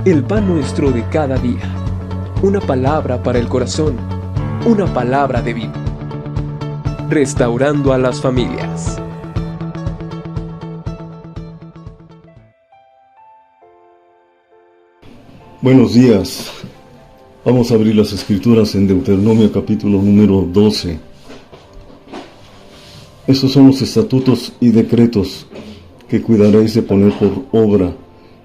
El pan nuestro de cada día. Una palabra para el corazón. Una palabra de vida. Restaurando a las familias. Buenos días. Vamos a abrir las Escrituras en Deuteronomio capítulo número 12. Estos son los estatutos y decretos que cuidaréis de poner por obra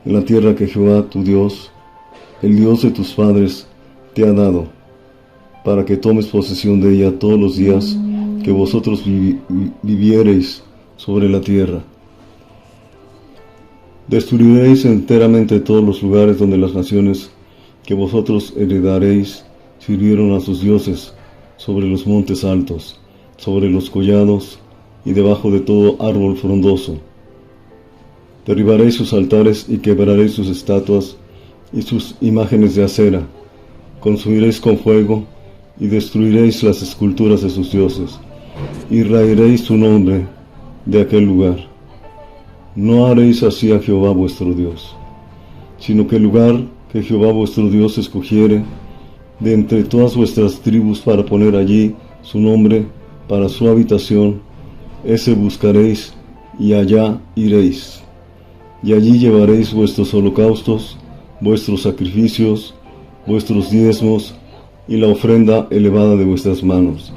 en la tierra que Jehová tu Dios, el Dios de tus padres, te ha dado, para que tomes posesión de ella todos los días que vosotros viviereis sobre la tierra. Destruiréis enteramente todos los lugares donde las naciones que vosotros heredaréis sirvieron a sus dioses, sobre los montes altos, sobre los collados y debajo de todo árbol frondoso. Derribaréis sus altares y quebraréis sus estatuas y sus imágenes de acera. Consumiréis con fuego y destruiréis las esculturas de sus dioses, y raeréis su nombre de aquel lugar. No haréis así a Jehová vuestro Dios, sino que el lugar que Jehová vuestro Dios escogiere de entre todas vuestras tribus para poner allí su nombre para su habitación, ese buscaréis y allá iréis. Y allí llevaréis vuestros holocaustos, vuestros sacrificios, vuestros diezmos y la ofrenda elevada de vuestras manos,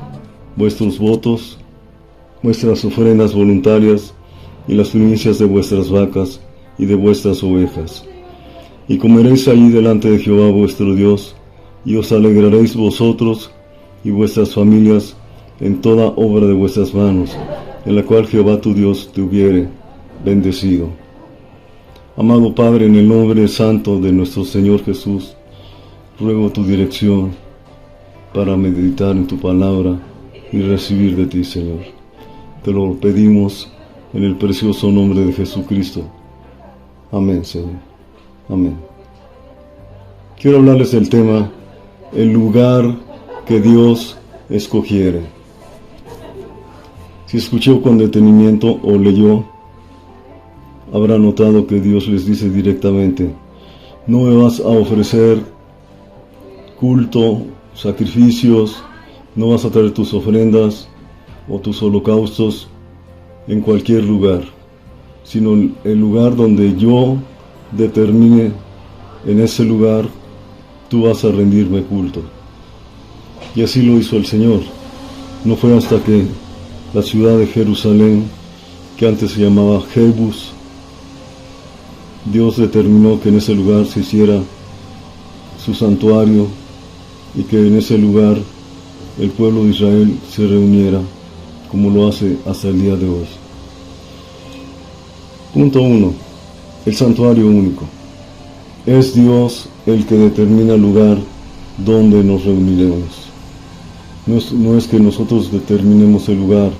vuestros votos, vuestras ofrendas voluntarias y las primicias de vuestras vacas y de vuestras ovejas. Y comeréis allí delante de Jehová vuestro Dios, y os alegraréis vosotros y vuestras familias en toda obra de vuestras manos, en la cual Jehová tu Dios te hubiere bendecido. Amado Padre, en el nombre santo de nuestro Señor Jesús, ruego tu dirección para meditar en tu palabra y recibir de ti, Señor. Te lo pedimos en el precioso nombre de Jesucristo. Amén, Señor. Amén. Quiero hablarles del tema, el lugar que Dios escogiere. Si escuchó con detenimiento o leyó, habrá notado que Dios les dice directamente: no me vas a ofrecer culto, sacrificios, no vas a traer tus ofrendas o tus holocaustos en cualquier lugar, sino el lugar donde yo determine. En ese lugar tú vas a rendirme culto. Y así lo hizo el Señor. No fue hasta que la ciudad de Jerusalén, que antes se llamaba Jebus, Dios determinó que en ese lugar se hiciera su santuario y que en ese lugar el pueblo de Israel se reuniera, como lo hace hasta el día de hoy. Punto 1. El santuario único. Es Dios el que determina el lugar donde nos reuniremos. No es que nosotros determinemos el lugar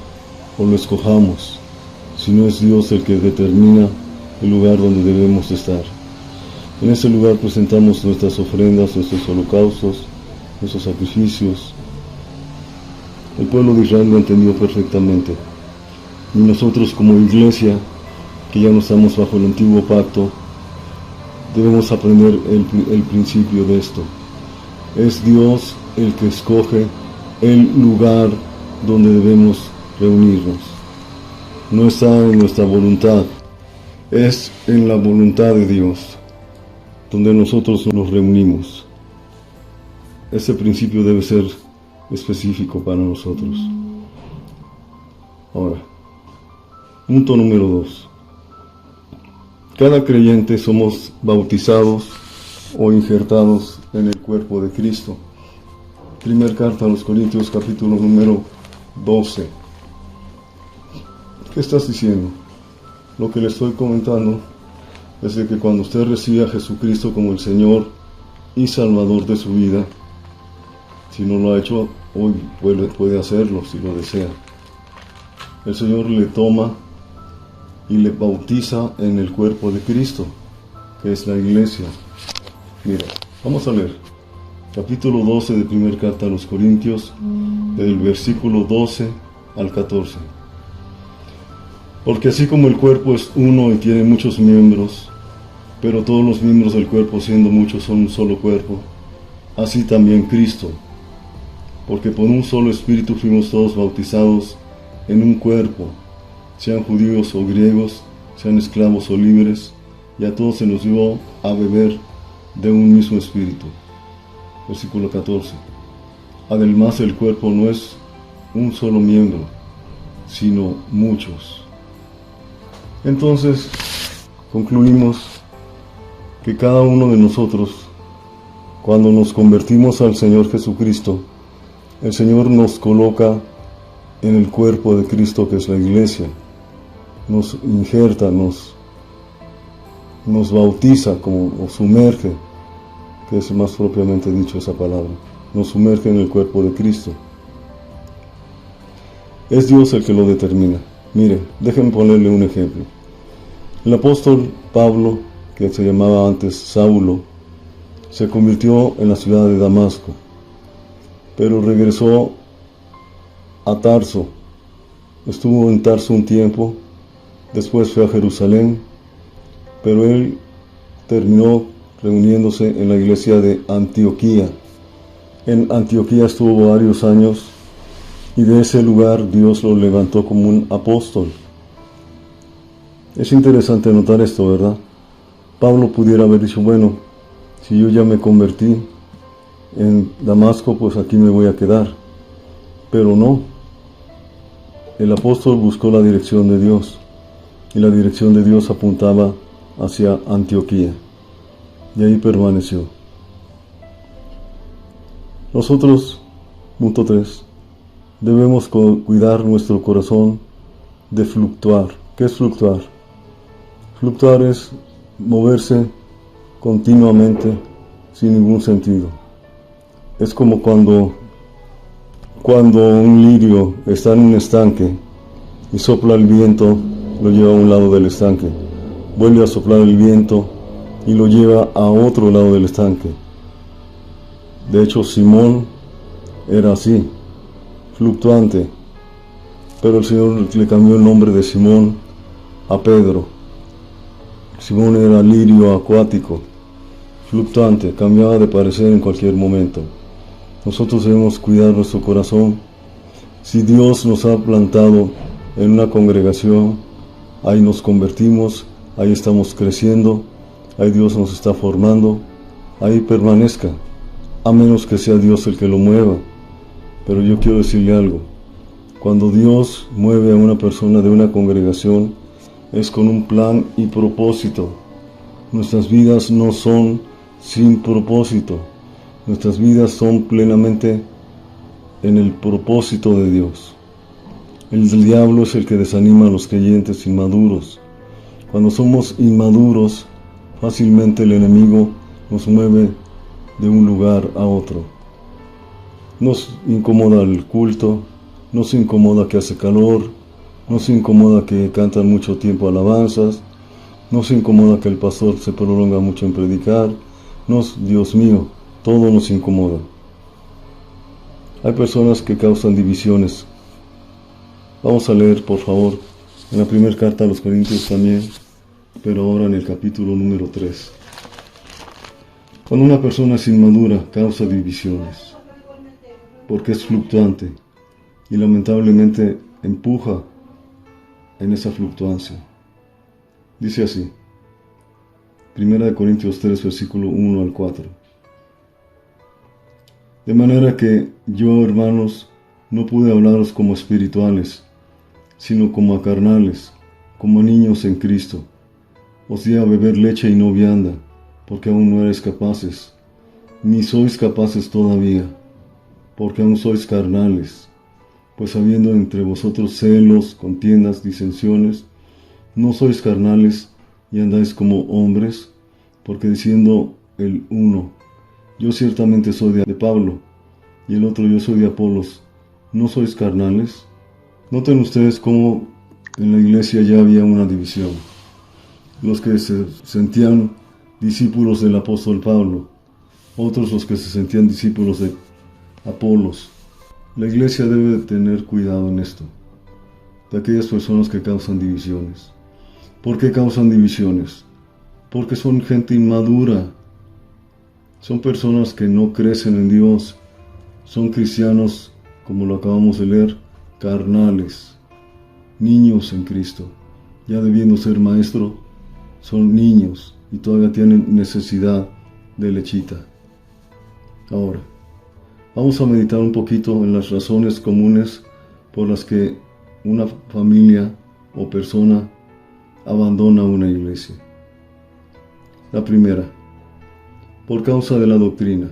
o lo escojamos, sino es Dios el que determina el lugar donde debemos estar. En ese lugar presentamos nuestras ofrendas, nuestros holocaustos, nuestros sacrificios. El pueblo de Israel lo entendió perfectamente. Y nosotros como iglesia, que ya no estamos bajo el antiguo pacto, debemos aprender el principio de esto. Es Dios el que escoge el lugar donde debemos reunirnos. No está en nuestra voluntad, es en la voluntad de Dios donde nosotros nos reunimos. Este principio debe ser específico para nosotros. Ahora, punto número 2. Cada creyente somos bautizados o injertados en el cuerpo de Cristo. Primera carta a los Corintios, capítulo número 12. ¿Qué estás diciendo? Lo que le estoy comentando es de que cuando usted recibe a Jesucristo como el Señor y Salvador de su vida, si no lo ha hecho, hoy puede hacerlo si lo desea. El Señor le toma y le bautiza en el cuerpo de Cristo, que es la iglesia. Mira, vamos a leer capítulo 12 de primera carta a los Corintios, del versículo 12 al 14. Porque así como el cuerpo es uno y tiene muchos miembros, pero todos los miembros del cuerpo, siendo muchos, son un solo cuerpo, así también Cristo, porque por un solo Espíritu fuimos todos bautizados en un cuerpo, sean judíos o griegos, sean esclavos o libres, y a todos se nos dio a beber de un mismo Espíritu. Versículo 14. Además, el cuerpo no es un solo miembro, sino muchos. Entonces, concluimos que cada uno de nosotros, cuando nos convertimos al Señor Jesucristo, el Señor nos coloca en el cuerpo de Cristo, que es la iglesia, nos injerta, nos bautiza, o sumerge, que es más propiamente dicho esa palabra, nos sumerge en el cuerpo de Cristo. Es Dios el que lo determina. Mire, déjenme ponerle un ejemplo. El apóstol Pablo, que se llamaba antes Saulo, se convirtió en la ciudad de Damasco, pero regresó a Tarso. Estuvo en Tarso un tiempo, después fue a Jerusalén, pero él terminó reuniéndose en la iglesia de Antioquía. En Antioquía estuvo varios años y de ese lugar Dios lo levantó como un apóstol. Es interesante notar esto, ¿verdad? Pablo pudiera haber dicho, bueno, si yo ya me convertí en Damasco, pues aquí me voy a quedar. Pero no. El apóstol buscó la dirección de Dios, y la dirección de Dios apuntaba hacia Antioquía, y ahí permaneció. Nosotros, punto 3, debemos cuidar nuestro corazón de fluctuar. ¿Qué es fluctuar? Fluctuar es moverse continuamente sin ningún sentido. Es como cuando un lirio está en un estanque y sopla el viento, lo lleva a un lado del estanque, vuelve a soplar el viento y lo lleva a otro lado del estanque. De hecho, Simón era así, fluctuante, pero el Señor le cambió el nombre de Simón a Pedro. Simón era lirio acuático, fluctuante, cambiaba de parecer en cualquier momento. Nosotros debemos cuidar nuestro corazón. Si Dios nos ha plantado en una congregación, ahí nos convertimos, ahí estamos creciendo, ahí Dios nos está formando, ahí permanezca, a menos que sea Dios el que lo mueva. Pero yo quiero decirle algo: cuando Dios mueve a una persona de una congregación, es con un plan y propósito. Nuestras vidas no son sin propósito. Nuestras vidas son plenamente en el propósito de Dios. El diablo es el que desanima a los creyentes inmaduros. Cuando somos inmaduros, fácilmente el enemigo nos mueve de un lugar a otro. Nos incomoda el culto, nos incomoda que hace calor, nos incomoda que cantan mucho tiempo alabanzas, nos incomoda que el pastor se prolonga mucho en predicar, Dios mío, todo nos incomoda. Hay personas que causan divisiones. Vamos a leer, por favor, en la primera carta a los Corintios también, pero ahora en el capítulo número 3. Cuando una persona es inmadura, causa divisiones, porque es fluctuante y lamentablemente empuja en esa fluctuancia. Dice así, 1 Corintios 3, versículo 1 al 4. De manera que yo, hermanos, no pude hablaros como espirituales, sino como a carnales, como a niños en Cristo. Os di a beber leche y no vianda, porque aún no eres capaces, ni sois capaces todavía, porque aún sois carnales. Pues habiendo entre vosotros celos, contiendas, disensiones, no sois carnales y andáis como hombres, porque diciendo el uno, yo ciertamente soy de Pablo, y el otro, yo soy de Apolos, ¿no sois carnales? Noten ustedes cómo en la iglesia ya había una división. Los que se sentían discípulos del apóstol Pablo, otros los que se sentían discípulos de Apolos. La iglesia debe tener cuidado en esto, de aquellas personas que causan divisiones. ¿Por qué causan divisiones? porque son gente inmadura. Son personas que no crecen en Dios. Son cristianos, como lo acabamos de leer, carnales, niños en Cristo. Ya debiendo ser maestro, son niños y todavía tienen necesidad de lechita. Ahora, vamos a meditar un poquito en las razones comunes por las que una familia o persona abandona una iglesia. La primera, por causa de la doctrina.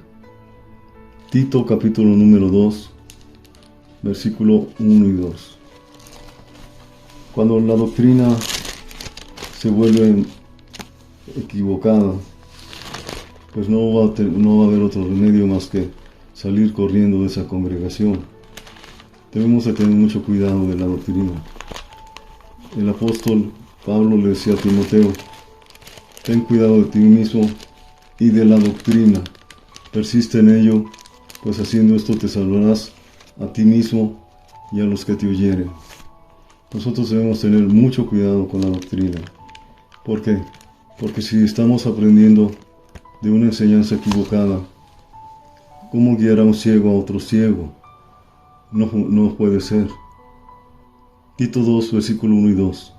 Tito capítulo número 2, versículo 1 y 2. Cuando la doctrina se vuelve equivocada, pues no va a haber otro remedio más que salir corriendo de esa congregación. Debemos de tener mucho cuidado de la doctrina. El apóstol Pablo le decía a Timoteo: ten cuidado de ti mismo y de la doctrina, persiste en ello, pues haciendo esto te salvarás a ti mismo y a los que te oyeren. Nosotros debemos tener mucho cuidado con la doctrina. ¿Por qué? Porque si estamos aprendiendo de una enseñanza equivocada, ¿cómo guiar a un ciego a otro ciego? No puede ser. Tito 2, versículo 1 y 2.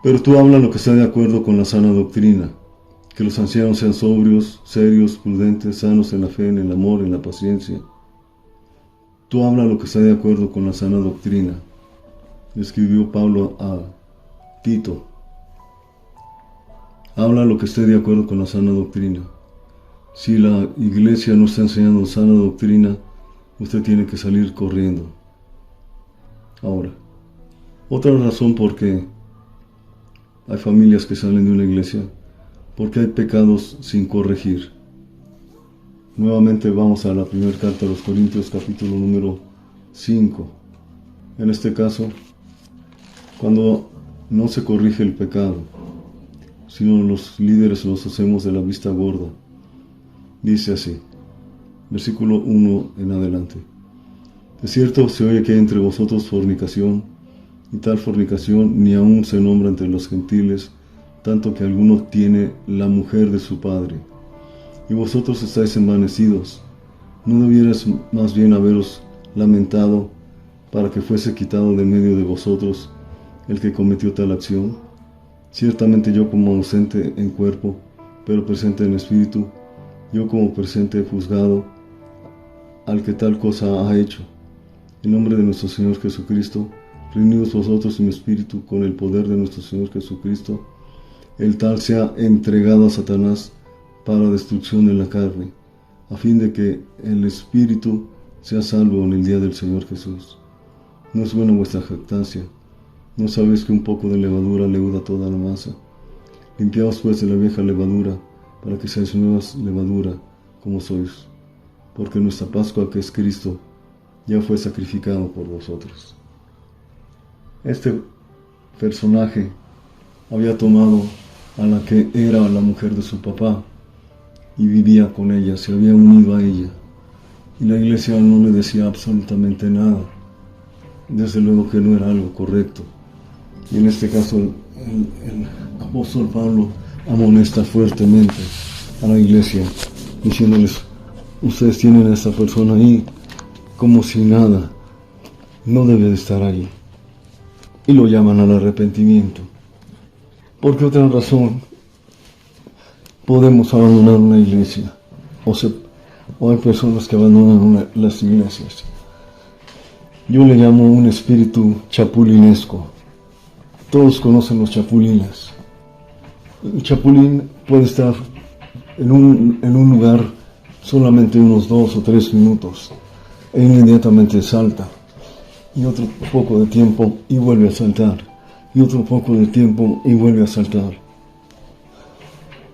Pero tú habla lo que está de acuerdo con la sana doctrina, que los ancianos sean sobrios, serios, prudentes, sanos en la fe, en el amor, en la paciencia. Tú habla lo que está de acuerdo con la sana doctrina, escribió Pablo a Tito. Habla lo que esté de acuerdo con la sana doctrina. Si la iglesia no está enseñando sana doctrina, usted tiene que salir corriendo. Ahora, otra razón por qué hay familias que salen de una iglesia, porque hay pecados sin corregir. Nuevamente vamos a la primera carta a los Corintios, capítulo número 5. En este caso, cuando no se corrige el pecado, sino los líderes los hacemos de la vista gorda. Dice así, versículo 1 en adelante. De cierto se oye que hay entre vosotros fornicación, y tal fornicación ni aun se nombra entre los gentiles, tanto que alguno tiene la mujer de su padre. Y vosotros estáis envanecidos. ¿No debierais más bien haberos lamentado para que fuese quitado de medio de vosotros el que cometió tal acción? Ciertamente yo como ausente en cuerpo, pero presente en espíritu, yo como presente he juzgado al que tal cosa ha hecho. En nombre de nuestro Señor Jesucristo, reunidos vosotros en mi espíritu con el poder de nuestro Señor Jesucristo, el tal sea entregado a Satanás para destrucción en la carne, a fin de que el espíritu sea salvo en el día del Señor Jesús. No es buena vuestra jactancia. ¿No sabéis que un poco de levadura leuda toda la masa? Limpiaos pues de la vieja levadura, para que seáis nuevas levadura, como sois, porque nuestra Pascua, que es Cristo, ya fue sacrificado por vosotros. Este personaje había tomado a la que era la mujer de su papá y vivía con ella, se había unido a ella, y la iglesia no le decía absolutamente nada. Desde luego que no era algo correcto. Y en este caso el apóstol Pablo amonesta fuertemente a la iglesia, diciéndoles: ustedes tienen a esta persona ahí como si nada, no debe de estar ahí. Y lo llaman al arrepentimiento. ¿Por qué otra razón podemos abandonar una iglesia? O hay personas que abandonan las iglesias. Yo le llamo un espíritu chapulinesco. Todos conocen los chapulines. El chapulín puede estar en un lugar solamente unos 2 o 3 minutos e inmediatamente salta, y otro poco de tiempo y vuelve a saltar, y otro poco de tiempo y vuelve a saltar.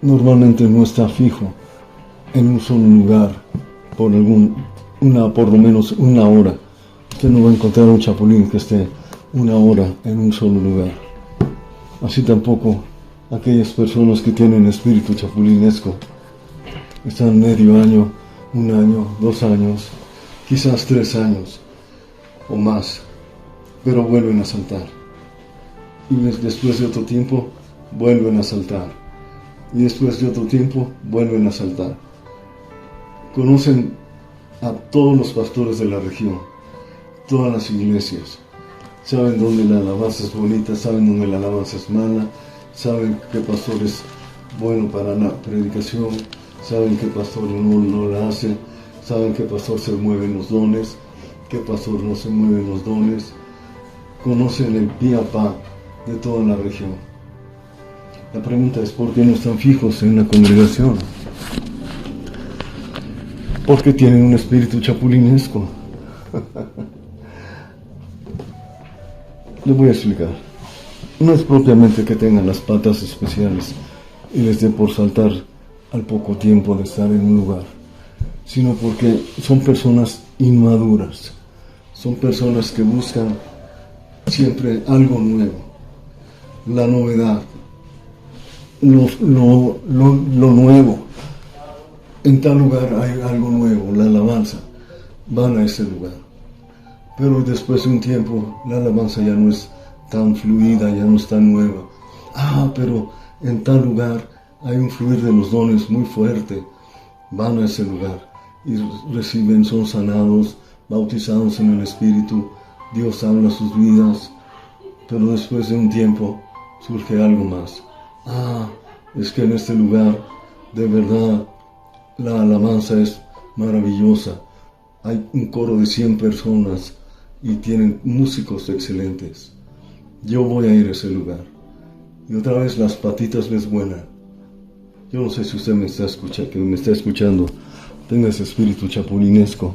Normalmente no está fijo en un solo lugar por lo menos una hora. Usted no va a encontrar un chapulín que esté una hora en un solo lugar. Así tampoco aquellas personas que tienen espíritu chapulinesco están medio año, 1 año, 2 años, quizás 3 años o más, pero vuelven a saltar. Y después de otro tiempo vuelven a saltar. y después de otro tiempo vuelven a saltar. Conocen a todos los pastores de la región, todas las iglesias. Saben dónde la alabanza es bonita, saben dónde la alabanza es mala, saben qué pastor es bueno para la predicación, saben qué pastor no la hace, saben qué pastor se mueve en los dones, qué pastor no se mueve en los dones. Conocen el pie a pa de toda la región. La pregunta es, ¿por qué no están fijos en la congregación? Porque tienen un espíritu chapulinesco. Les voy a explicar. No es propiamente que tengan las patas especiales y les dé por saltar al poco tiempo de estar en un lugar, sino porque son personas inmaduras, son personas que buscan siempre algo nuevo, la novedad, lo nuevo. En tal lugar hay algo nuevo, la alabanza, van a ese lugar. Pero después de un tiempo, la alabanza ya no es tan fluida, ya no es tan nueva. Pero en tal lugar hay un fluir de los dones muy fuerte. Van a ese lugar y reciben, son sanados, bautizados en el Espíritu. Dios habla sus vidas, pero después de un tiempo surge algo más. Es que en este lugar, de verdad, la alabanza es maravillosa. Hay un coro de 100 personas y tienen músicos excelentes. Yo voy a ir a ese lugar. Y otra vez las patitas les vuelan. Yo no sé si usted me está escuchando, tenga ese espíritu chapulinesco,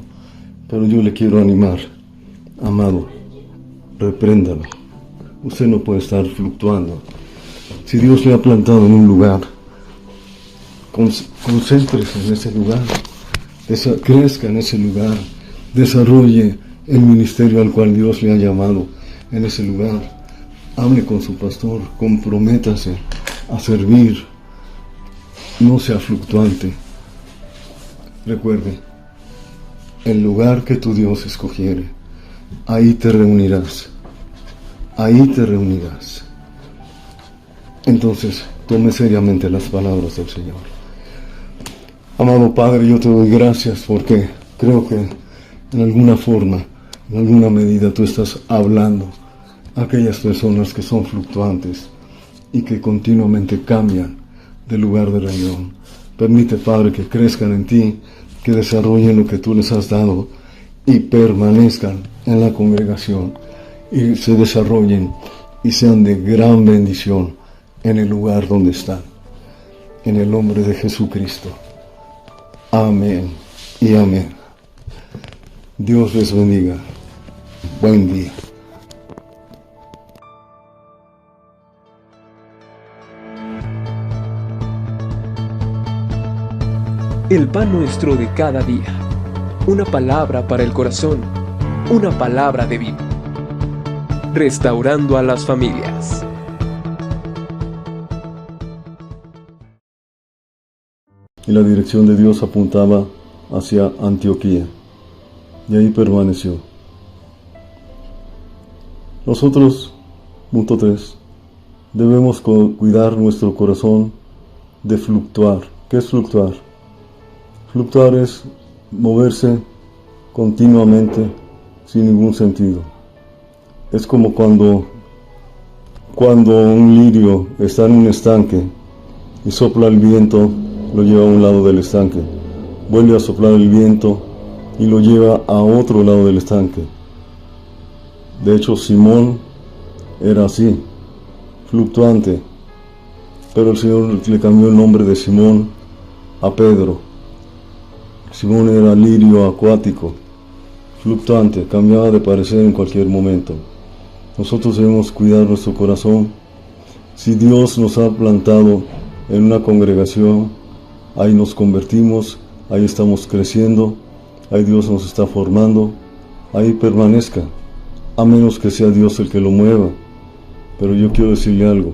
pero yo le quiero animar. Amado, repréndalo. Usted no puede estar fluctuando. Si Dios le ha plantado en un lugar, concéntrese en ese lugar, crezca en ese lugar, desarrolle el ministerio al cual Dios le ha llamado en ese lugar. Hable con su pastor, comprométase a servir, no sea fluctuante. Recuerde, el lugar que tu Dios escogiere, ahí te reunirás, ahí te reunirás. Entonces, tome seriamente las palabras del Señor. Amado Padre, yo te doy gracias porque creo que en alguna forma, en alguna medida tú estás hablando a aquellas personas que son fluctuantes y que continuamente cambian de lugar de reunión. Permite, Padre, que crezcan en ti, que desarrollen lo que tú les has dado y permanezcan en la congregación y se desarrollen y sean de gran bendición en el lugar donde están. En el nombre de Jesucristo. Amén y amén. Dios les bendiga. Buen día. El pan nuestro de cada día. Una palabra para el corazón. Una palabra de vida. Restaurando a las familias. Y la dirección de Dios apuntaba hacia Antioquía. Y ahí permaneció. Nosotros, punto 3, debemos cuidar nuestro corazón de fluctuar. ¿Qué es fluctuar? Fluctuar es moverse continuamente sin ningún sentido. Es como cuando un lirio está en un estanque y sopla el viento, lo lleva a un lado del estanque, vuelve a soplar el viento y lo lleva a otro lado del estanque. De hecho, Simón era así, fluctuante, pero el Señor le cambió el nombre de Simón a Pedro. Simón era lirio acuático, fluctuante, cambiaba de parecer en cualquier momento. Nosotros debemos cuidar nuestro corazón. Si Dios nos ha plantado en una congregación, ahí nos convertimos, ahí estamos creciendo, ahí Dios nos está formando, ahí permanezca, a menos que sea Dios el que lo mueva. Pero yo quiero decirle algo,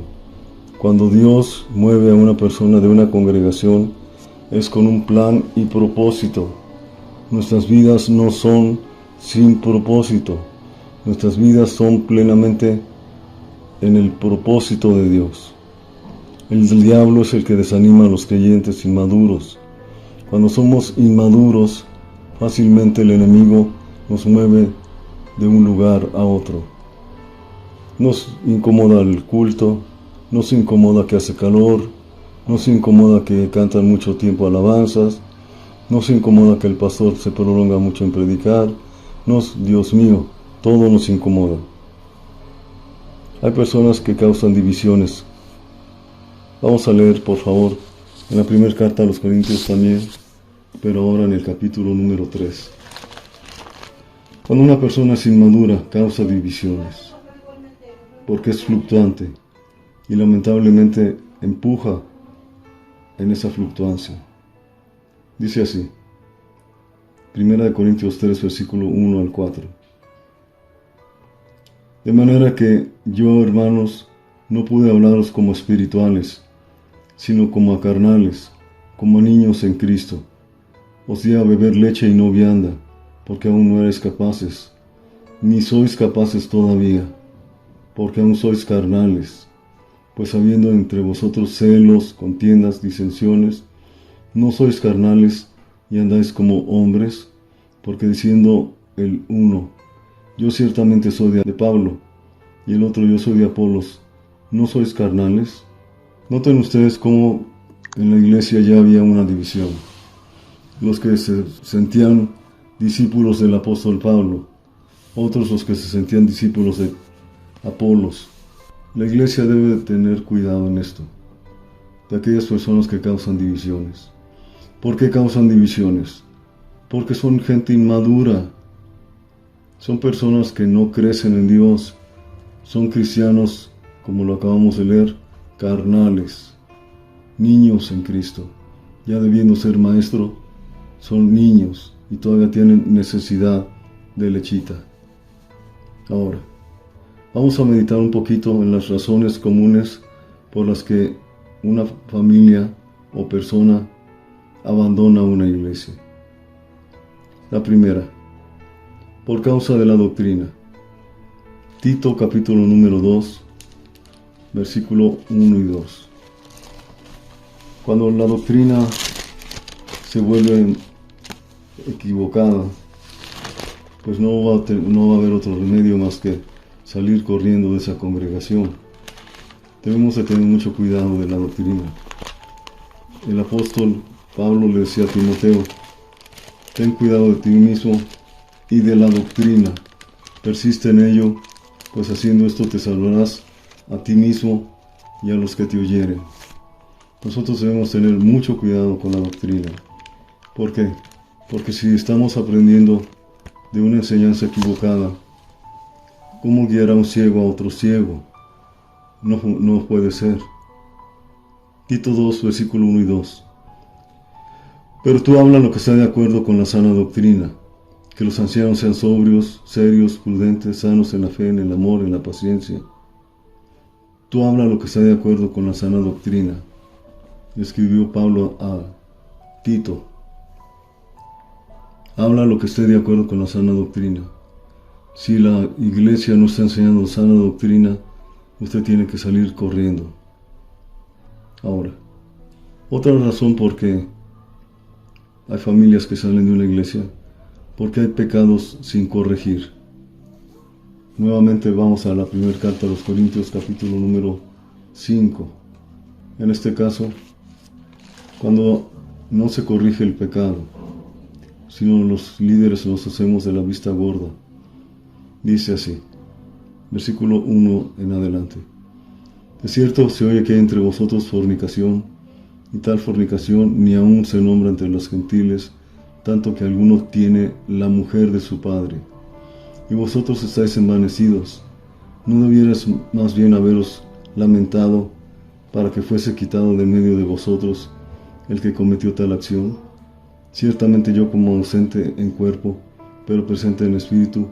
cuando Dios mueve a una persona de una congregación, es con un plan y propósito. Nuestras vidas no son sin propósito, nuestras vidas son plenamente en el propósito de Dios. El diablo es el que desanima a los creyentes inmaduros. Cuando somos inmaduros, fácilmente el enemigo nos mueve de un lugar a otro. Nos incomoda el culto, nos incomoda que hace calor, nos incomoda que cantan mucho tiempo alabanzas, nos incomoda que el pastor se prolonga mucho en predicar. Dios mío, todo nos incomoda. Hay personas que causan divisiones. Vamos a leer, por favor, en la primera carta a los Corintios también, pero ahora en el capítulo número 3. Cuando una persona es inmadura, causa divisiones, porque es fluctuante y lamentablemente empuja en esa fluctuancia. Dice así, 1 Corintios 3, versículo 1 al 4. De manera que yo, hermanos, no pude hablaros como espirituales, sino como a carnales, como a niños en Cristo. Os di a beber leche y no vianda, porque aún no eres capaces, ni sois capaces todavía, porque aún sois carnales. Pues habiendo entre vosotros celos, contiendas, disensiones, no sois carnales y andáis como hombres, porque diciendo el uno, yo ciertamente soy de Pablo, y el otro, yo soy de Apolos, ¿no sois carnales? Noten ustedes cómo en la iglesia ya había una división. Los que se sentían discípulos del apóstol Pablo, otros los que se sentían discípulos de Apolos. La iglesia debe tener cuidado en esto, de aquellas personas que causan divisiones. ¿Por qué causan divisiones? Porque son gente inmadura. Son personas que no crecen en Dios. Son cristianos, como lo acabamos de leer, carnales, niños en Cristo. Ya debiendo ser maestro, son niños y todavía tienen necesidad de lechita. Ahora, vamos a meditar un poquito en las razones comunes por las que una familia o persona abandona una iglesia. La primera, por causa de la doctrina. Tito capítulo número 2, versículo 1 y 2. Cuando la doctrina se vuelve equivocada, pues no va a haber otro remedio más que salir corriendo de esa congregación. Debemos de tener mucho cuidado de la doctrina. El apóstol Pablo le decía a Timoteo, ten cuidado de ti mismo y de la doctrina, persiste en ello, pues haciendo esto te salvarás a ti mismo y a los que te oyeren. Nosotros debemos tener mucho cuidado con la doctrina. ¿Por qué? Porque si estamos aprendiendo de una enseñanza equivocada, ¿cómo guiará un ciego a otro ciego? No puede ser. Tito 2, versículo 1 y 2. Pero tú habla lo que está de acuerdo con la sana doctrina, que los ancianos sean sobrios, serios, prudentes, sanos en la fe, en el amor, en la paciencia. Tú habla lo que está de acuerdo con la sana doctrina, escribió Pablo a Tito. Habla lo que esté de acuerdo con la sana doctrina. Si la iglesia no está enseñando sana doctrina, usted tiene que salir corriendo. Ahora, otra razón por qué hay familias que salen de una iglesia, porque hay pecados sin corregir. Nuevamente vamos a la primera carta a los Corintios, capítulo número 5. En este caso, cuando no se corrige el pecado, sino los líderes nos hacemos de la vista gorda. Dice así, versículo 1 en adelante. De cierto se oye que hay entre vosotros fornicación, y tal fornicación ni aun se nombra entre los gentiles, tanto que alguno tiene la mujer de su padre. Y vosotros estáis envanecidos. ¿No debierais más bien haberos lamentado para que fuese quitado de medio de vosotros el que cometió tal acción? Ciertamente yo como ausente en cuerpo, pero presente en espíritu,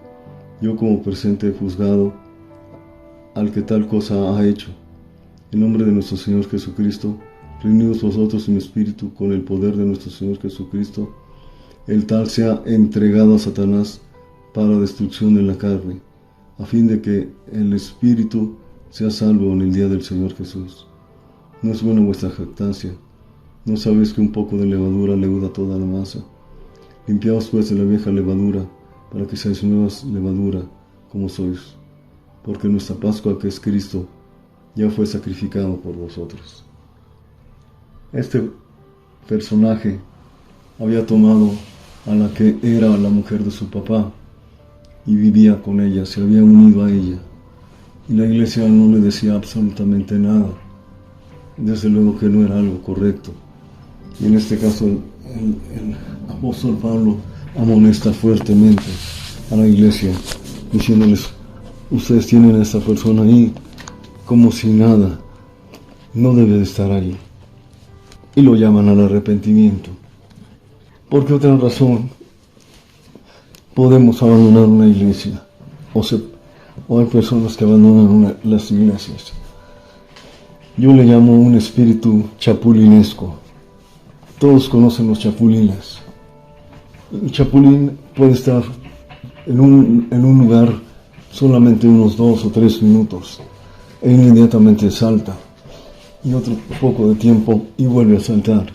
yo como presente he juzgado al que tal cosa ha hecho. En nombre de nuestro Señor Jesucristo, reunidos vosotros en espíritu con el poder de nuestro Señor Jesucristo, el tal sea entregado a Satanás para destrucción en la carne, a fin de que el espíritu sea salvo en el día del Señor Jesús. No es buena vuestra jactancia. ¿No sabéis que un poco de levadura leuda toda la masa? Limpiaos pues de la vieja levadura, para que seáis nuevas levadura, como sois, porque nuestra Pascua, que es Cristo, ya fue sacrificado por vosotros. Este personaje había tomado a la que era la mujer de su papá y vivía con ella, se había unido a ella. Y la iglesia no le decía absolutamente nada. Desde luego que no era algo correcto. Y en este caso el apóstol Pablo amonesta fuertemente a la iglesia, diciéndoles: ustedes tienen a esta persona ahí como si nada, no debe de estar ahí. Y lo llaman al arrepentimiento. ¿Por qué otra razón podemos abandonar una iglesia? O hay personas que abandonan las iglesias. Yo le llamo un espíritu chapulinesco. Todos conocen los chapulines. El chapulín puede estar en un lugar solamente unos 2 o 3 minutos e inmediatamente salta, y otro poco de tiempo y vuelve a saltar,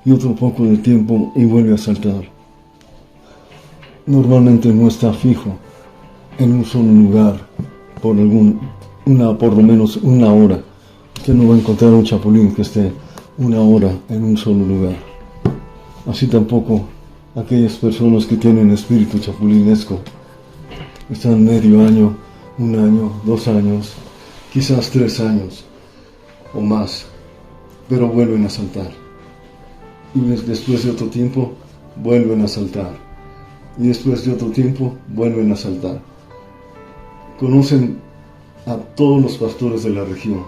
y otro poco de tiempo y vuelve a saltar. Normalmente no está fijo en un solo lugar por lo menos una hora. Usted no va a encontrar un chapulín que esté una hora en un solo lugar. Así tampoco aquellas personas que tienen espíritu chapulinesco están medio año, 1 año, 2 años, quizás 3 años o más, pero vuelven a saltar. Y después de otro tiempo vuelven a saltar. Y después de otro tiempo vuelven a saltar. Conocen a todos los pastores de la región,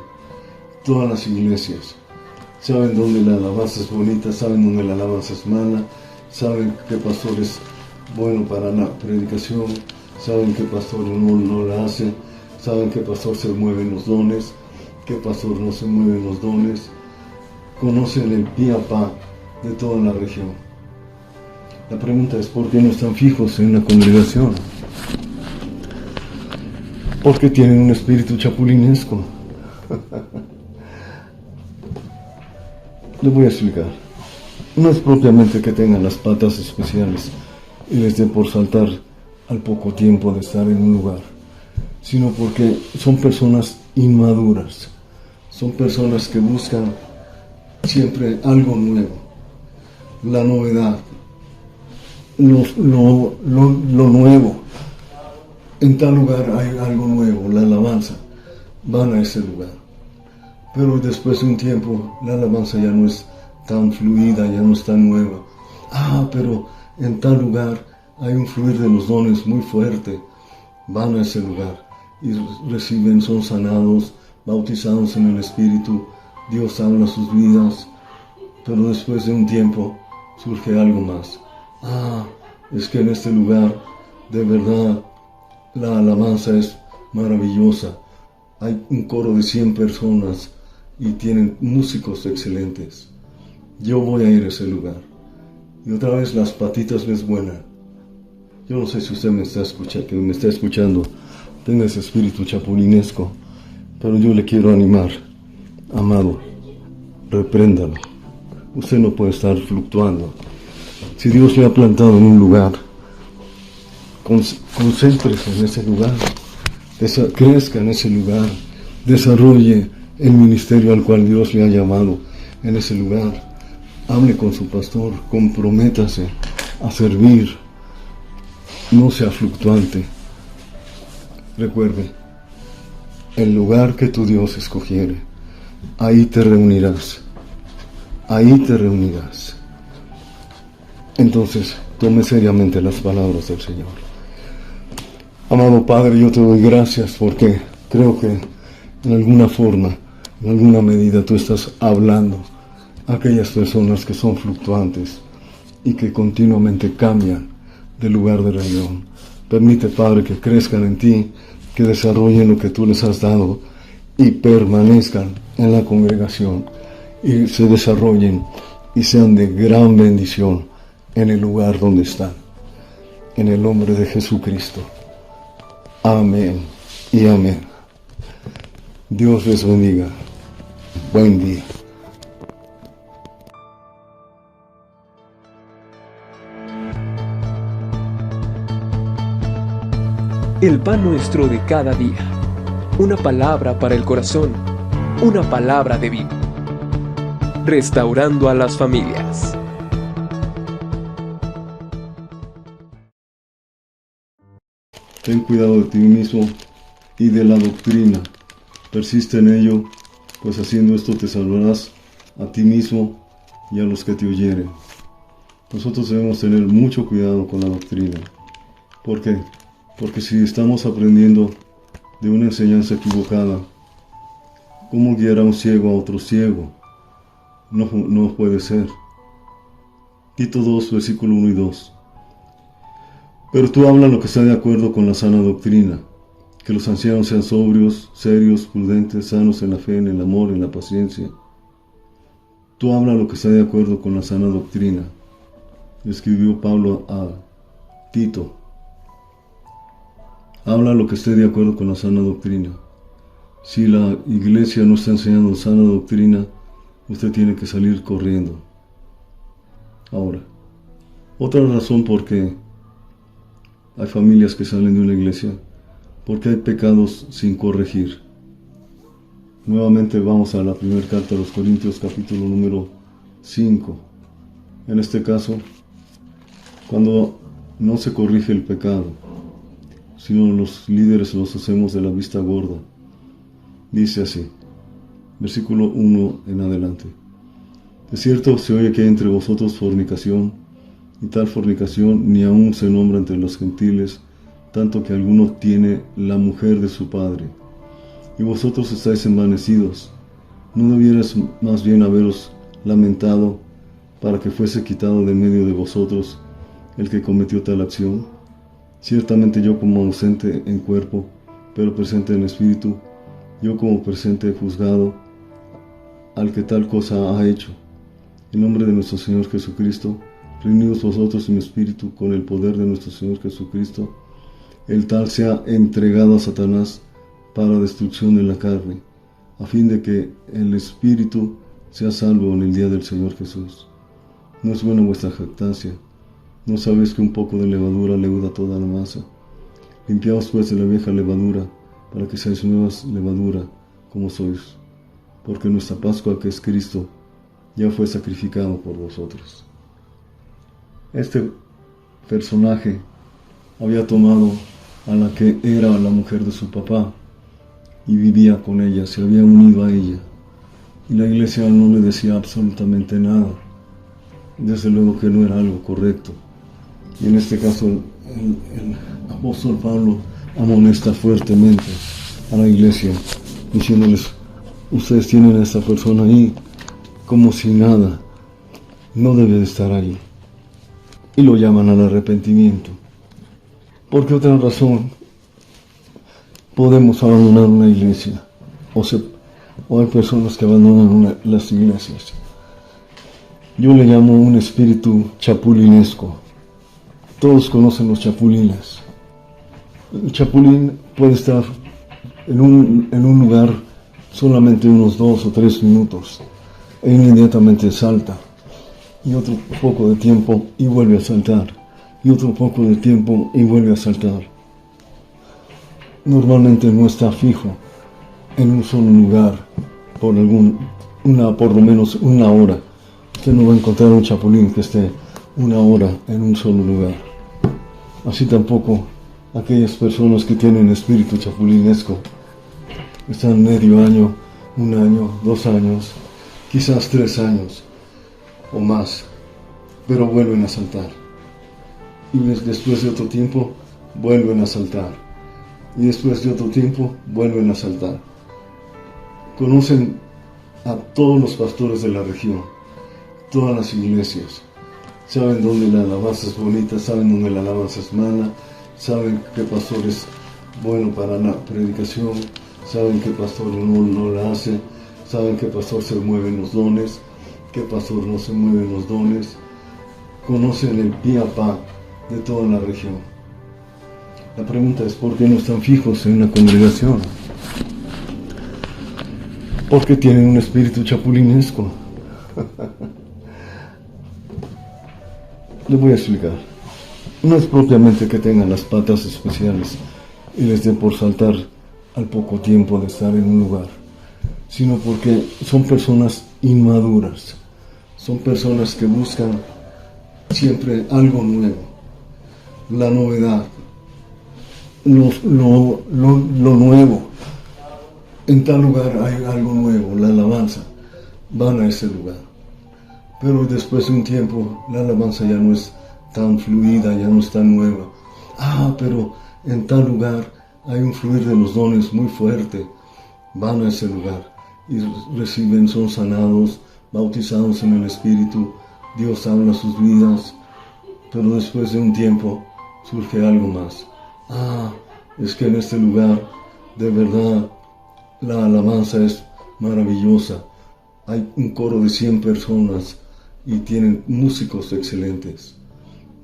todas las iglesias. Saben dónde la alabanza es bonita, saben dónde la alabanza es mala, saben qué pastor es bueno para la predicación, saben qué pastor no la hace, saben qué pastor se mueve en los dones, qué pastor no se mueve en los dones. Conocen el pie a pa de toda la región. La pregunta es: ¿por qué no están fijos en la congregación? Porque tienen un espíritu chapulinesco. Le voy a explicar. No es propiamente que tengan las patas especiales y les dé por saltar al poco tiempo de estar en un lugar, sino porque son personas inmaduras, son personas que buscan siempre algo nuevo, la novedad, lo nuevo. En tal lugar hay algo nuevo, la alabanza, van a ese lugar. Pero después de un tiempo, la alabanza ya no es tan fluida, ya no es tan nueva. Pero en tal lugar hay un fluir de los dones muy fuerte. Van a ese lugar y reciben, son sanados, bautizados en el Espíritu. Dios habla sus vidas, pero después de un tiempo surge algo más. Es que en este lugar, de verdad, la alabanza es maravillosa. Hay un coro de 100 personas y tienen músicos excelentes. Yo voy a ir a ese lugar. Y otra vez las patitas les vuelan. Yo no sé si usted me está escuchando, tenga ese espíritu chapulinesco, pero yo le quiero animar. Amado, repréndalo. Usted no puede estar fluctuando. Si Dios le ha plantado en un lugar, concéntrese en ese lugar, crezca en ese lugar, desarrolle el ministerio al cual Dios le ha llamado en ese lugar. Hable con su pastor, comprométase a servir, no sea fluctuante. Recuerde, el lugar que tu Dios escogiere, ahí te reunirás, ahí te reunirás. Entonces, tome seriamente las palabras del Señor. Amado Padre, yo te doy gracias porque creo que en alguna forma, en alguna medida tú estás hablando a aquellas personas que son fluctuantes y que continuamente cambian de lugar de reunión. Permite, Padre, que crezcan en ti, que desarrollen lo que tú les has dado y permanezcan en la congregación y se desarrollen y sean de gran bendición en el lugar donde están. En el nombre de Jesucristo. Amén y amén. Dios les bendiga. Buen día. El pan nuestro de cada día. Una palabra para el corazón. Una palabra de vida. Restaurando a las familias. Ten cuidado de ti mismo y de la doctrina. Persiste en ello, pues haciendo esto te salvarás a ti mismo y a los que te oyeren. Nosotros debemos tener mucho cuidado con la doctrina. ¿Por qué? Porque si estamos aprendiendo de una enseñanza equivocada, ¿cómo guiar a un ciego a otro ciego? No puede ser. Tito 2, versículo 1 y 2. Pero tú habla lo que está de acuerdo con la sana doctrina, que los ancianos sean sobrios, serios, prudentes, sanos en la fe, en el amor, en la paciencia. Tú habla lo que está de acuerdo con la sana doctrina, escribió Pablo a Tito. Habla lo que esté de acuerdo con la sana doctrina. Si la iglesia no está enseñando sana doctrina, usted tiene que salir corriendo. Ahora, otra razón por qué hay familias que salen de una iglesia, porque hay pecados sin corregir. Nuevamente vamos a la primera carta a los Corintios, capítulo número 5. En este caso, cuando no se corrige el pecado, sino los líderes los hacemos de la vista gorda. Dice así, versículo 1 en adelante. De cierto se oye que hay entre vosotros fornicación, y tal fornicación ni aun se nombra entre los gentiles, tanto que alguno tiene la mujer de su padre. Y vosotros estáis envanecidos. ¿No debierais más bien haberos lamentado para que fuese quitado de medio de vosotros el que cometió tal acción? Ciertamente yo como ausente en cuerpo, pero presente en espíritu, yo como presente he juzgado al que tal cosa ha hecho. En nombre de nuestro Señor Jesucristo, reunidos vosotros en espíritu con el poder de nuestro Señor Jesucristo, el tal sea entregado a Satanás para destrucción de la carne, a fin de que el espíritu sea salvo en el día del Señor Jesús. No es buena vuestra jactancia. ¿No sabéis que un poco de levadura leuda toda la masa? Limpiaos pues de la vieja levadura, para que seáis nuevas levadura, como sois, porque nuestra Pascua, que es Cristo, ya fue sacrificado por vosotros. Este personaje había tomado a la que era la mujer de su papá y vivía con ella, se había unido a ella, y la iglesia no le decía absolutamente nada. Desde luego que no era algo correcto. Y en este caso el apóstol Pablo amonesta fuertemente a la iglesia, diciéndoles, ustedes tienen a esta persona ahí como si nada, no debe de estar ahí. Y lo llaman al arrepentimiento. ¿Por qué otra razón podemos abandonar una iglesia? O hay personas que abandonan las iglesias. Yo le llamo un espíritu chapulinesco. Todos conocen los chapulines. El chapulín puede estar en un lugar solamente unos 2 o 3 minutos e inmediatamente salta, y otro poco de tiempo y vuelve a saltar, y otro poco de tiempo y vuelve a saltar. Normalmente no está fijo en un solo lugar por lo menos una hora. Usted no va a encontrar un chapulín que esté una hora en un solo lugar. Así tampoco aquellas personas que tienen espíritu chapulinesco están medio año, 1 año, 2 años, quizás 3 años o más, pero vuelven a saltar. Y después de otro tiempo vuelven a saltar. Y después de otro tiempo vuelven a saltar. Conocen a todos los pastores de la región, todas las iglesias. Saben dónde la alabanza es bonita, saben dónde la alabanza es mala, saben qué pastor es bueno para la predicación, saben qué pastor no la hace, saben qué pastor se mueve en los dones, qué pastor no se mueve en los dones. Conocen el pie a pa de toda la región. La pregunta es, ¿por qué no están fijos en una congregación? Porque tienen un espíritu chapulinesco. Le voy a explicar. No es propiamente que tengan las patas especiales, y les dé por saltar al poco tiempo de estar en un lugar, sino porque son personas inmaduras, son personas que buscan siempre algo nuevo, la novedad, lo nuevo. En tal lugar hay algo nuevo, la alabanza, van a ese lugar. Pero después de un tiempo, la alabanza ya no es tan fluida, ya no es tan nueva. Pero en tal lugar hay un fluir de los dones muy fuerte. Van a ese lugar y reciben, son sanados, bautizados en el Espíritu. Dios habla sus vidas, pero después de un tiempo surge algo más. Es que en este lugar, de verdad, la alabanza es maravillosa. Hay un coro de 100 personas y tienen músicos excelentes.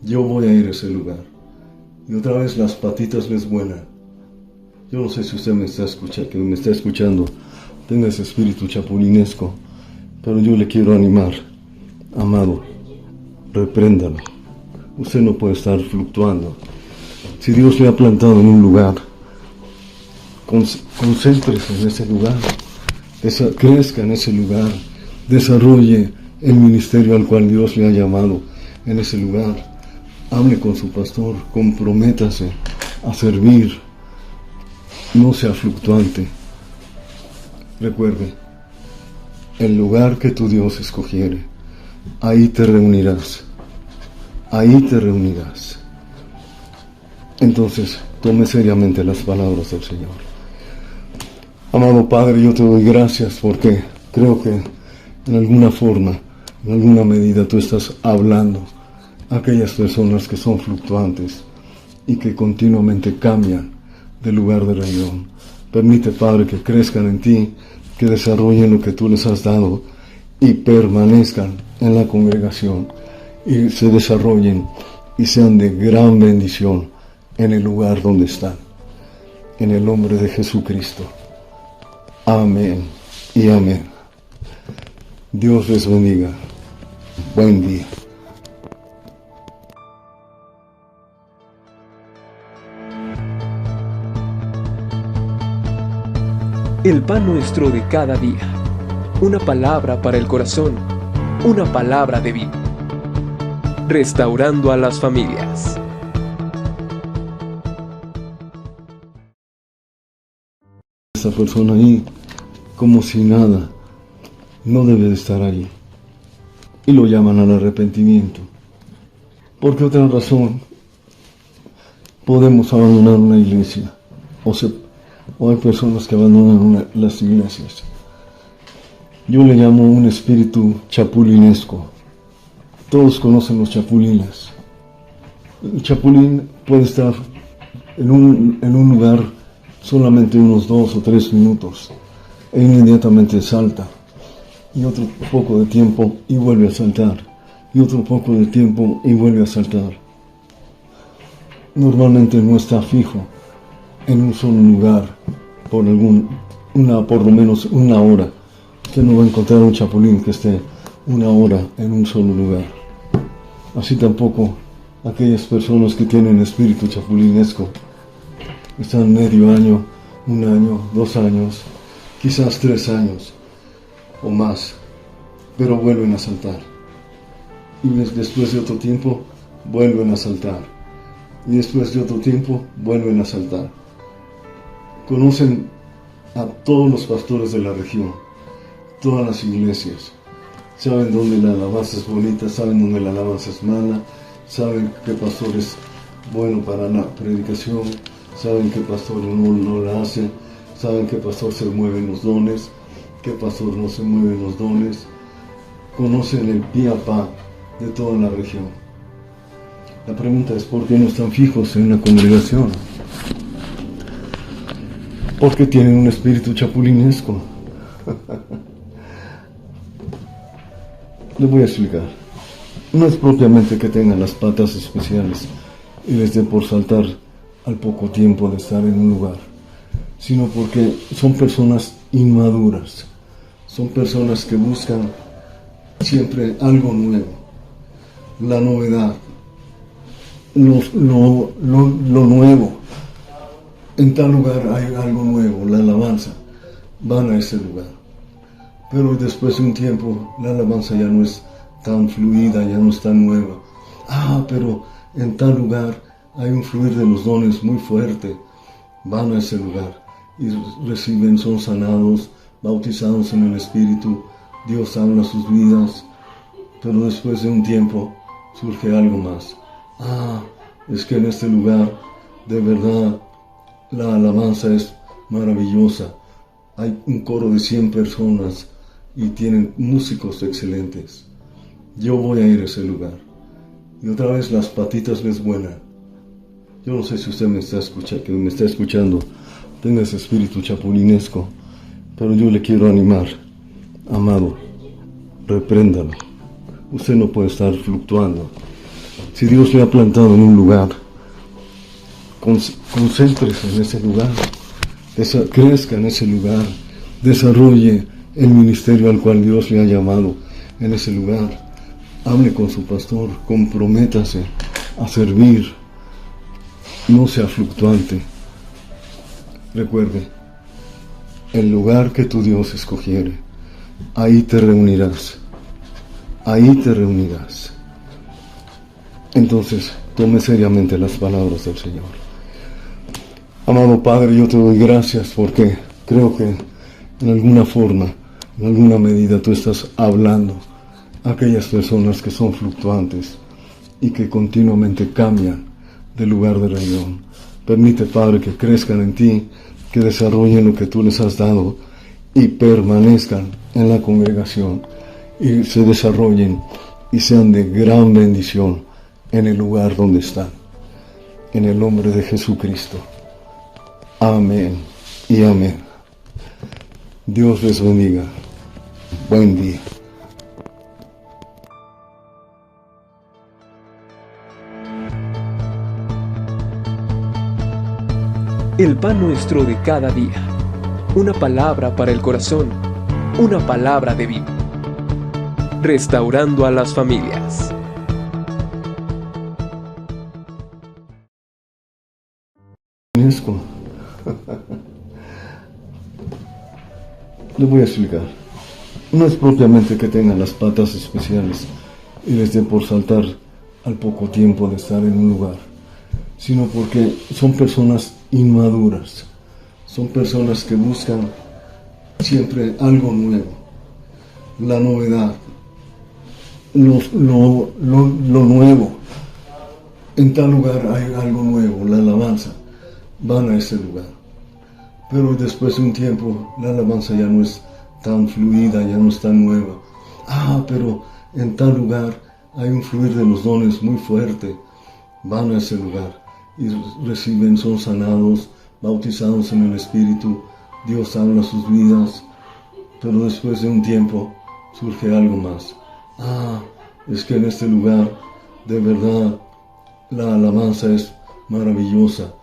Yo voy a ir a ese lugar. Y otra vez las patitas les vuelan. Yo no sé si usted me está escuchando, tenga ese espíritu chapulinesco, pero yo le quiero animar. Amado, repréndalo. Usted no puede estar fluctuando. Si Dios le ha plantado en un lugar, concéntrese en ese lugar, crezca en ese lugar, desarrolle el ministerio al cual Dios le ha llamado en ese lugar. Hable con su pastor, comprométase a servir, no sea fluctuante. Recuerde, el lugar que tu Dios escogiere, ahí te reunirás, ahí te reunirás. Entonces, tome seriamente las palabras del Señor. Amado Padre, yo te doy gracias porque creo que en alguna forma, en alguna medida tú estás hablando a aquellas personas que son fluctuantes y que continuamente cambian de lugar de reunión. Permite, Padre, que crezcan en ti, que desarrollen lo que tú les has dado y permanezcan en la congregación y se desarrollen y sean de gran bendición en el lugar donde están. En el nombre de Jesucristo. Amén y amén. Dios les bendiga. Buen día. El pan nuestro de cada día. Una palabra para el corazón. Una palabra de vida. Restaurando a las familias. Esa persona ahí, como si nada, no debe de estar allí. Y lo llaman al arrepentimiento. ¿Por qué otra razón podemos abandonar una iglesia? O hay personas que abandonan las iglesias. Yo le llamo un espíritu chapulinesco. Todos conocen los chapulines. El chapulín puede estar en un lugar solamente unos 2 o 3 minutos e inmediatamente salta, y otro poco de tiempo y vuelve a saltar, y otro poco de tiempo y vuelve a saltar. Normalmente no está fijo en un solo lugar por lo menos una hora. Usted no va a encontrar un chapulín que esté una hora en un solo lugar. Así tampoco aquellas personas que tienen espíritu chapulinesco están medio año, 1 año, 2 años, quizás 3 años o más, pero vuelven a saltar. Y después de otro tiempo vuelven a saltar. Y después de otro tiempo vuelven a saltar. Conocen a todos los pastores de la región, todas las iglesias. Saben dónde la alabanza es bonita, saben dónde la alabanza es mala, saben qué pastor es bueno para la predicación, saben qué pastor no la hace, saben qué pastor se mueve en los dones, qué pastor no se mueve en los dones. Conocen el pie a pa de toda la región. La pregunta es: ¿por qué no están fijos en una congregación? Porque tienen un espíritu chapulinesco. Le voy a explicar. No es propiamente que tengan las patas especiales y les dé por saltar al poco tiempo de estar en un lugar, sino porque son personas inmaduras, son personas que buscan siempre algo nuevo, la novedad, lo nuevo. en tal lugar hay algo nuevo, la alabanza. Van a ese lugar. Pero después de un tiempo, la alabanza ya no es tan fluida, ya no es tan nueva. Pero en tal lugar hay un fluir de los dones muy fuerte. Van a ese lugar y reciben, son sanados, bautizados en el Espíritu. Dios habla sus vidas. Pero después de un tiempo surge algo más. Es que en este lugar, de verdad, la alabanza es maravillosa. Hay un coro de 100 personas y tienen músicos excelentes. Yo voy a ir a ese lugar. Y otra vez las patitas les vuelan. Yo no sé si usted me está escuchando, tenga ese espíritu chapulinesco, pero yo le quiero animar. Amado, repréndalo. Usted no puede estar fluctuando. Si Dios le ha plantado en un lugar, concéntrese en ese lugar, crezca en ese lugar, desarrolle el ministerio al cual Dios le ha llamado en ese lugar. Hable con su pastor, comprométase a servir, no sea fluctuante. Recuerde, el lugar que tu Dios escogiere, ahí te reunirás, ahí te reunirás. Entonces, tome seriamente las palabras del Señor. Amado Padre, yo te doy gracias porque creo que en alguna forma, en alguna medida tú estás hablando a aquellas personas que son fluctuantes y que continuamente cambian de lugar de reunión. Permite, Padre, que crezcan en ti, que desarrollen lo que tú les has dado y permanezcan en la congregación y se desarrollen y sean de gran bendición en el lugar donde están. En el nombre de Jesucristo. Amén y amén. Dios les bendiga. Buen día. El pan nuestro de cada día. Una palabra para el corazón. Una palabra de vida. Restaurando a las familias. Le voy a explicar. No es propiamente que tengan las patas especiales y les dé por saltar al poco tiempo de estar en un lugar, sino porque son personas inmaduras, son personas que buscan siempre algo nuevo, la novedad, lo nuevo. En tal lugar hay algo nuevo, la alabanza. Van a ese lugar. Pero después de un tiempo, la alabanza ya no es tan fluida, ya no es tan nueva. Pero en tal lugar hay un fluir de los dones muy fuerte. Van a ese lugar y reciben, son sanados, bautizados en el Espíritu. Dios habla sus vidas. Pero después de un tiempo surge algo más. Es que en este lugar, de verdad, la alabanza es maravillosa.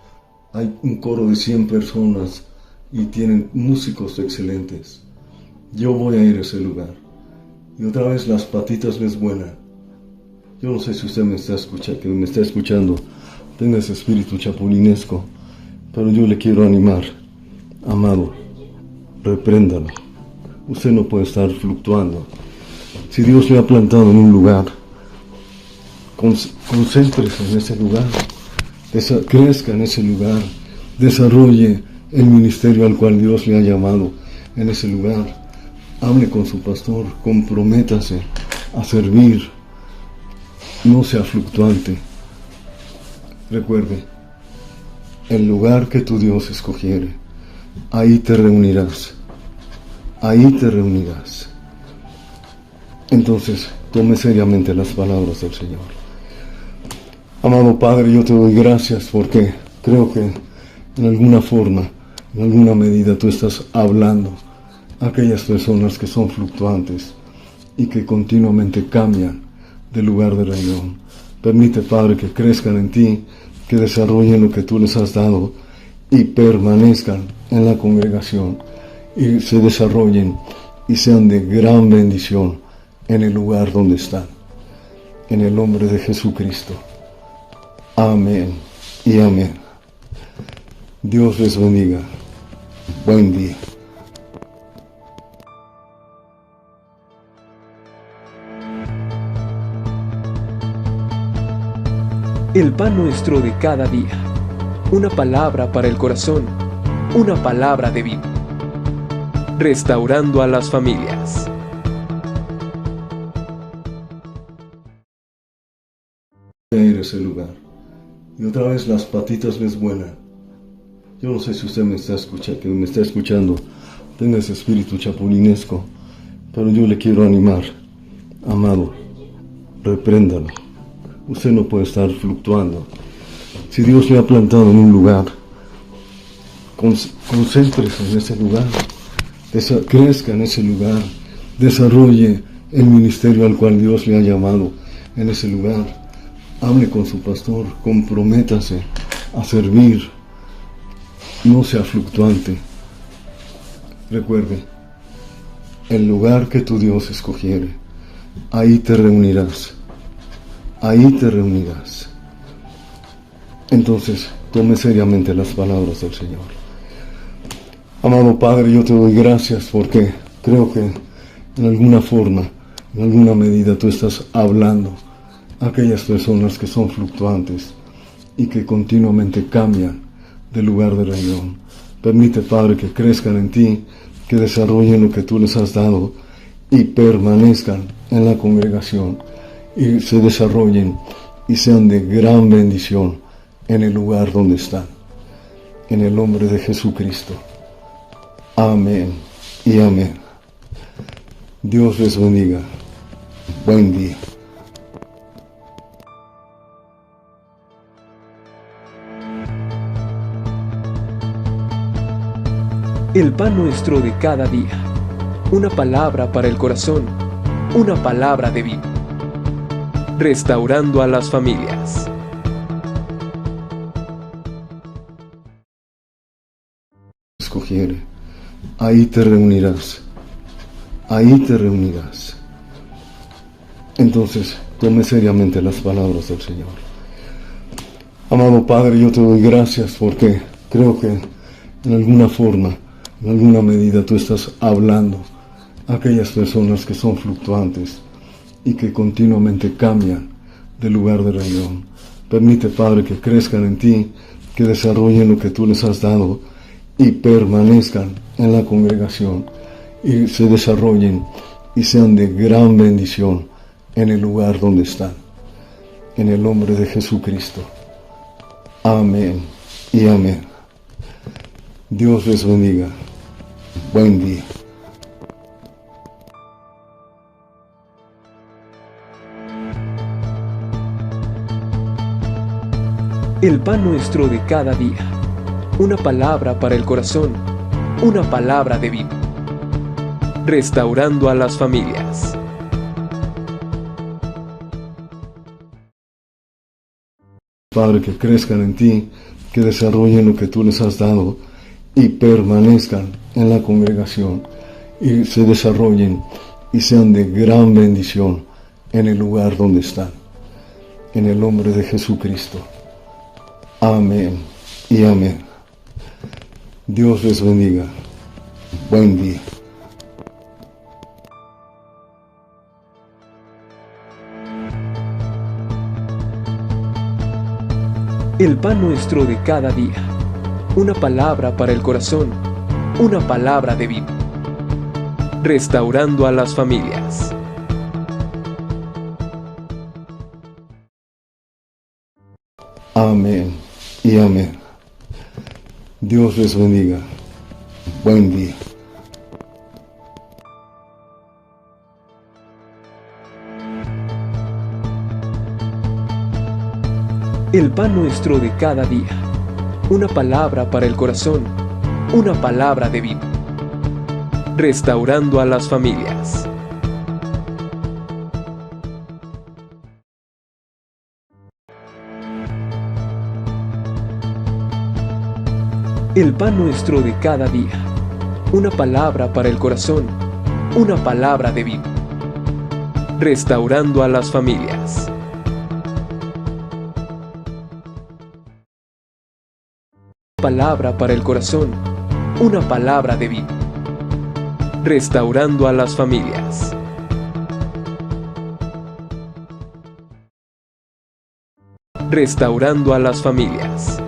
Hay un coro de 100 personas y tienen músicos excelentes. Yo voy a ir a ese lugar. Y otra vez las patitas les vuelan. Yo no sé si usted me está escuchando, tenga ese espíritu chapulinesco, pero yo le quiero animar. Amado, repréndalo. Usted no puede estar fluctuando. Si Dios le ha plantado en un lugar, concéntrese en ese lugar, crezca en ese lugar, desarrolle el ministerio al cual Dios le ha llamado en ese lugar. Hable con su pastor, comprométase a servir, no sea fluctuante. Recuerde, el lugar que tu Dios escogiere, ahí te reunirás, ahí te reunirás. Entonces, tome seriamente las palabras del Señor. Amado Padre, yo te doy gracias porque creo que en alguna forma, en alguna medida tú estás hablando a aquellas personas que son fluctuantes y que continuamente cambian de lugar de reunión. Permite, Padre, que crezcan en ti, que desarrollen lo que tú les has dado y permanezcan en la congregación y se desarrollen y sean de gran bendición en el lugar donde están. En el nombre de Jesucristo. Amén y amén. Dios les bendiga. Buen día. El pan nuestro de cada día. Una palabra para el corazón. Una palabra de vida. Restaurando a las familias. Ir a ese lugar. Y otra vez las patitas les vuelan. Yo no sé si usted me está escuchando, tenga ese espíritu chapulinesco, pero yo le quiero animar. Amado, repréndalo. Usted no puede estar fluctuando. Si Dios le ha plantado en un lugar, concéntrese en ese lugar, crezca en ese lugar, desarrolle el ministerio al cual Dios le ha llamado en ese lugar. Hable con su pastor, comprométase a servir. No sea fluctuante. Recuerde, el lugar que tu Dios escogiere, ahí te reunirás. Ahí te reunirás. Entonces, tome seriamente las palabras del Señor. Amado Padre, yo te doy gracias porque creo que en alguna forma, en alguna medida tú estás hablando a aquellas personas que son fluctuantes y que continuamente cambian de lugar de reunión. Permite, Padre, que crezcan en ti, que desarrollen lo que tú les has dado y permanezcan en la congregación y se desarrollen y sean de gran bendición en el lugar donde están. En el nombre de Jesucristo. Amén y amén. Dios les bendiga. Buen día. El pan nuestro de cada día. Una palabra para el corazón. Una palabra de vida. Restaurando a las familias. Escogiere, ahí te reunirás. Ahí te reunirás. Entonces, tome seriamente las palabras del Señor. Amado Padre, yo te doy gracias porque creo que en alguna forma, en alguna medida tú estás hablando a aquellas personas que son fluctuantes y que continuamente cambian de lugar de reunión. Permite, Padre, que crezcan en ti, que desarrollen lo que tú les has dado y permanezcan en la congregación y se desarrollen y sean de gran bendición en el lugar donde están. En el nombre de Jesucristo. Amén y amén. Dios les bendiga. Buen día. El pan nuestro de cada día. Una palabra para el corazón. Una palabra de vida. Restaurando a las familias. Padre, que crezcan en ti, que desarrollen lo que tú les has dado y permanezcan en la congregación y se desarrollen y sean de gran bendición en el lugar donde están. En el nombre de Jesucristo. Amén y amén. Dios les bendiga. Buen día. El pan nuestro de cada día. Una palabra para el corazón. Una palabra de vida. Restaurando a las familias. Amén y amén. Dios les bendiga. Buen día. El pan nuestro de cada día. Una palabra para el corazón. Una palabra de vida. Restaurando a las familias. El pan nuestro de cada día. Una palabra para el corazón. Una palabra de vida. Restaurando a las familias. palabra para el corazón, una palabra de vida. Restaurando a las familias. Restaurando a las familias.